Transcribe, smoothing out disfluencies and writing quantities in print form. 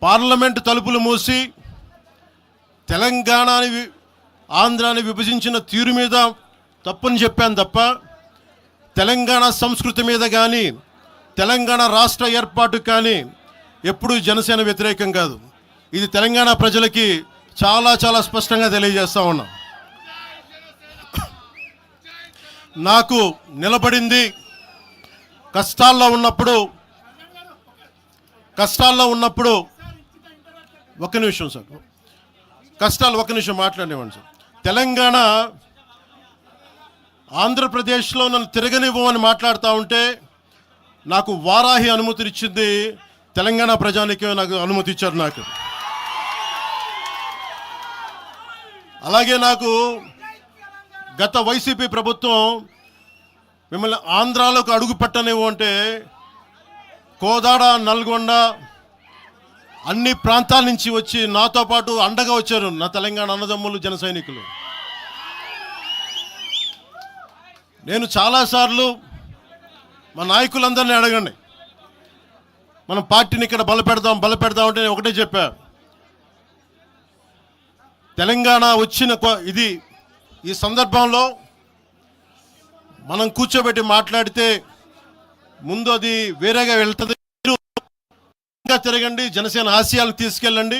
Parliament తలుపులు మూసి తెలంగాణని ఆంధ్రాని విభజించిన తీరు మీద తప్పని చెప్పాను తప్ప తెలంగాణ సంస్కృతి మీద కానీ తెలంగాణ రాష్ట్ర ఏర్పాటు కానీ ఎప్పుడూ జనసేన వ్యతిరేకం కాదు. ఇది తెలంగాణ ప్రజలకి చాలా చాలా స్పష్టంగా తెలియజేస్తా ఉన్నాం. నాకు నిలబడింది కష్టాల్లో ఉన్నప్పుడు ఒక్క నిమిషం సార్, ఒక్క నిమిషం మాట్లాడేవాడిని సార్. తెలంగాణ ఆంధ్రప్రదేశ్లో నన్ను తిరగనివ్వమని మాట్లాడుతూ ఉంటే నాకు వారాహి అనుమతినిచ్చింది తెలంగాణ ప్రజానికి, నాకు అనుమతి ఇచ్చారు. నాకు అలాగే నాకు గత వైసీపీ ప్రభుత్వం మిమ్మల్ని ఆంధ్రాలోకి అడుగు పెట్టనివ్వు అంటే కోదాడ, నల్గొండ అన్ని ప్రాంతాల నుంచి వచ్చి నాతో పాటు అండగా వచ్చారు నా తెలంగాణ అన్నదమ్ములు, జన సైనికులు. నేను చాలాసార్లు మా నాయకులందరినీ అడగండి, మనం పార్టీని ఇక్కడ బలపెడదాం అంటే నేను ఒకటే చెప్పా, తెలంగాణ వచ్చిన ఈ సందర్భంలో మనం కూర్చోబెట్టి మాట్లాడితే ముందు అది వేరేగా వెళ్తుంది. తిరగండి, జనసేన ఆశయాలను తీసుకెళ్ళండి.